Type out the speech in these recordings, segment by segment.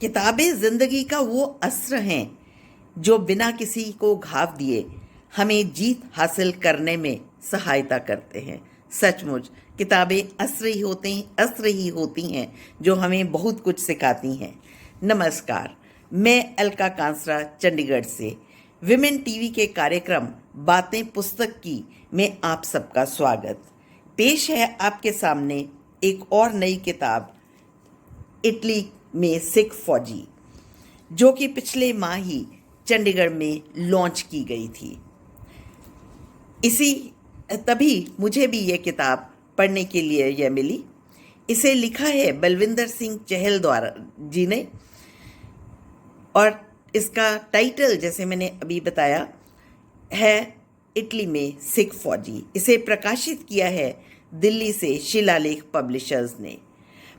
किताबें जिंदगी का वो अस्त्र हैं जो बिना किसी को घाव दिए हमें जीत हासिल करने में सहायता करते हैं। सचमुच किताबें अस्त्र ही होती हैं जो हमें बहुत कुछ सिखाती हैं। नमस्कार, मैं अलका कांसरा चंडीगढ़ से विमेन टीवी के कार्यक्रम बातें पुस्तक की में आप सबका स्वागत। पेश है आपके सामने एक और नई किताब, इटली में सिख फौजी, जो कि पिछले माह ही चंडीगढ़ में लॉन्च की गई थी। तभी मुझे भी ये किताब पढ़ने के लिए यह मिली। इसे लिखा है बलविंदर सिंह चहल द्वारा जी ने, और इसका टाइटल जैसे मैंने अभी बताया है इटली में सिख फौजी। इसे प्रकाशित किया है दिल्ली से शिलालेख पब्लिशर्स ने।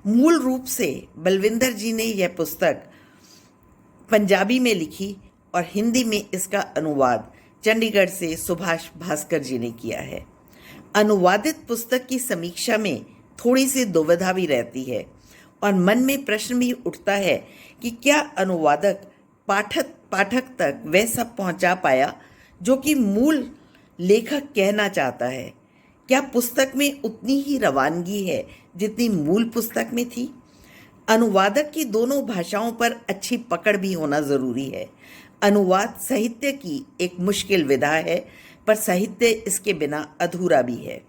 मूल रूप से बलविंदर जी ने यह पुस्तक पंजाबी में लिखी और हिंदी में इसका अनुवाद चंडीगढ़ से सुभाष भास्कर जी ने किया है। अनुवादित पुस्तक की समीक्षा में थोड़ी सी दुविधा भी रहती है और मन में प्रश्न भी उठता है कि क्या अनुवादक पाठक तक वह सब पहुंचा पाया जो कि मूल लेखक कहना चाहता है। क्या पुस्तक में उतनी ही रवानगी है जितनी मूल पुस्तक में थी? अनुवादक की दोनों भाषाओं पर अच्छी पकड़ भी होना जरूरी है। अनुवाद साहित्य की एक मुश्किल विधा है, पर साहित्य इसके बिना अधूरा भी है।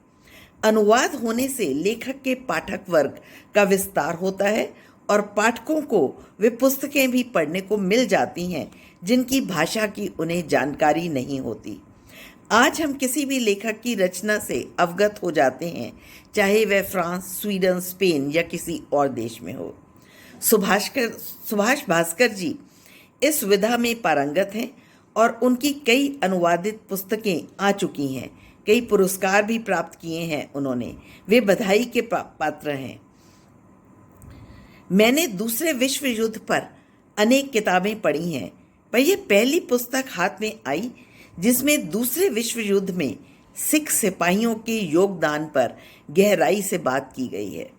अनुवाद होने से लेखक के पाठक वर्ग का विस्तार होता है और पाठकों को वे पुस्तकें भी पढ़ने को मिल जाती हैं जिनकी भाषा की उन्हें जानकारी नहीं होती। आज हम किसी भी लेखक की रचना से अवगत हो जाते हैं, चाहे वह फ्रांस, स्वीडन, स्पेन या किसी और देश में हो। सुभाष भास्कर जी इस विधा में पारंगत हैं और उनकी कई अनुवादित पुस्तकें आ चुकी हैं। कई पुरस्कार भी प्राप्त किए हैं उन्होंने। वे बधाई के पात्र हैं। मैंने दूसरे विश्व युद्ध पर अनेक किताबें पढ़ी हैं, पर यह पहली पुस्तक हाथ में आई जिसमें दूसरे विश्व युद्ध में सिख सिपाहियों के योगदान पर गहराई से बात की गई है।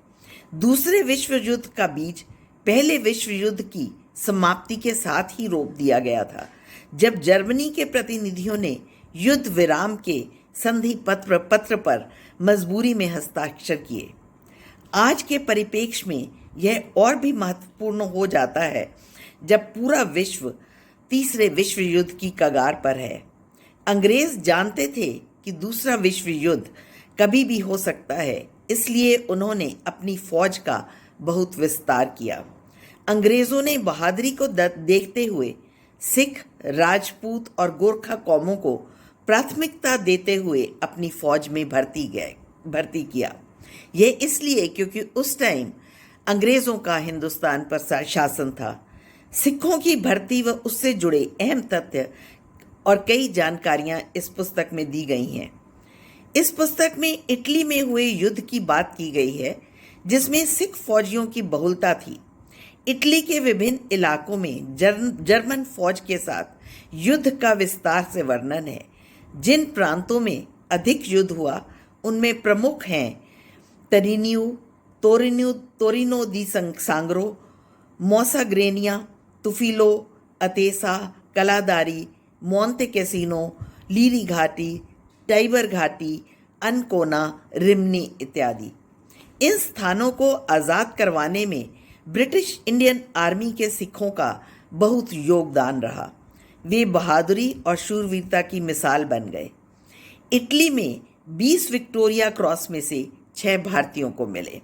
दूसरे विश्व युद्ध का बीज पहले विश्व युद्ध की समाप्ति के साथ ही रोप दिया गया था, जब जर्मनी के प्रतिनिधियों ने युद्ध विराम के संधि पत्र पर मजबूरी में हस्ताक्षर किए। आज के परिप्रेक्ष्य में यह और भी महत्वपूर्ण हो जाता है जब पूरा विश्व तीसरे विश्व युद्ध की कगार पर है। अंग्रेज जानते थे कि दूसरा विश्व युद्ध कभी भी हो सकता है, इसलिए उन्होंने अपनी फौज का बहुत विस्तार किया। अंग्रेजों ने बहादुरी को देखते हुए सिख, राजपूत और गोरखा कौमों को प्राथमिकता देते हुए अपनी फौज में भर्ती किया। यह इसलिए क्योंकि उस टाइम अंग्रेजों का हिंदुस्तान पर शासन था। सिखों की भर्ती व उससे जुड़े अहम तथ्य और कई जानकारियां इस पुस्तक में दी गई हैं। इस पुस्तक में इटली में हुए युद्ध की बात की गई है, जिसमें सिख फौजियों की बहुलता थी। इटली के विभिन्न इलाकों में जर्मन फौज के साथ युद्ध का विस्तार से वर्णन है। जिन प्रांतों में अधिक युद्ध हुआ उनमें प्रमुख हैं तोरिनो दी सांग्रो, मोसाग्रेनिया, तुफिलो, अतेसा, कलादारी, मोंते कैसिनो, लीरी घाटी, टाइबर घाटी, अनकोना, रिमनी इत्यादि। इन स्थानों को आज़ाद करवाने में ब्रिटिश इंडियन आर्मी के सिखों का बहुत योगदान रहा। वे बहादुरी और शूरवीरता की मिसाल बन गए। इटली में 20 विक्टोरिया क्रॉस में से 6 भारतीयों को मिले।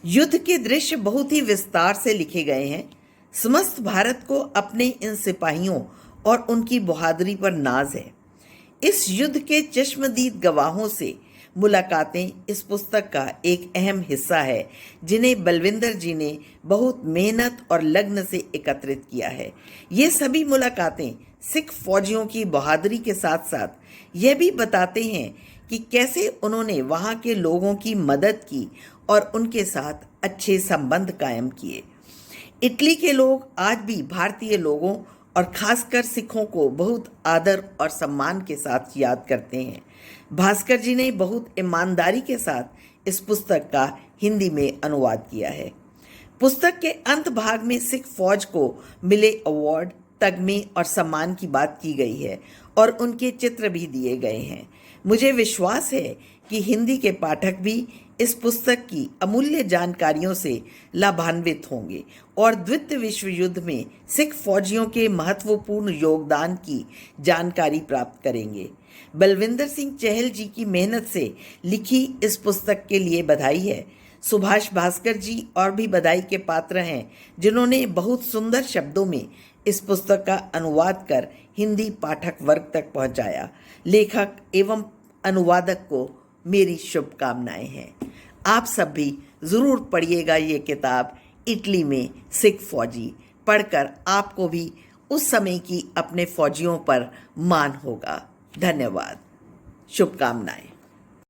युद्ध के दृश्य बहुत ही विस्तार से लिखे गए हैं। समस्त भारत को अपने इन सिपाहियों और उनकी बहादुरी पर नाज है। इस युद्ध के चश्मदीद गवाहों से मुलाकातें इस पुस्तक का एक अहम हिस्सा है, जिन्हें बलविंदर जी ने बहुत मेहनत और लगन से एकत्रित किया है। ये सभी मुलाकातें सिख फौजियों की बहादुरी के साथ साथ यह भी बताते हैं कि कैसे उन्होंने वहाँ के लोगों की मदद की और उनके साथ अच्छे संबंध कायम किए। इटली के लोग आज भी भारतीय लोगों और खासकर सिखों को बहुत आदर और सम्मान के साथ याद करते हैं। भास्कर जी ने बहुत ईमानदारी के साथ इस पुस्तक का हिंदी में अनुवाद किया है। पुस्तक के अंत भाग में सिख फौज को मिले अवार्ड, तगमे और सम्मान की बात की गई है और उनके चित्र भी दिए गए हैं। मुझे विश्वास है कि हिंदी के पाठक भी इस पुस्तक की अमूल्य जानकारियों से लाभान्वित होंगे और द्वितीय विश्व युद्ध में सिख फौजियों के महत्वपूर्ण योगदान की जानकारी प्राप्त करेंगे। बलविंदर सिंह चहल जी की मेहनत से लिखी इस पुस्तक के लिए बधाई है। सुभाष भास्कर जी और भी बधाई के पात्र हैं, जिन्होंने बहुत सुंदर शब्दों में इस पुस्तक का अनुवाद कर हिंदी पाठक वर्ग तक पहुंचाया। लेखक एवं अनुवादक को मेरी शुभकामनाएं हैं। आप सब भी ज़रूर पढ़िएगा ये किताब, इटली में सिख फौजी। पढ़कर आपको भी उस समय की अपने फौजियों पर मान होगा। धन्यवाद, शुभकामनाएं।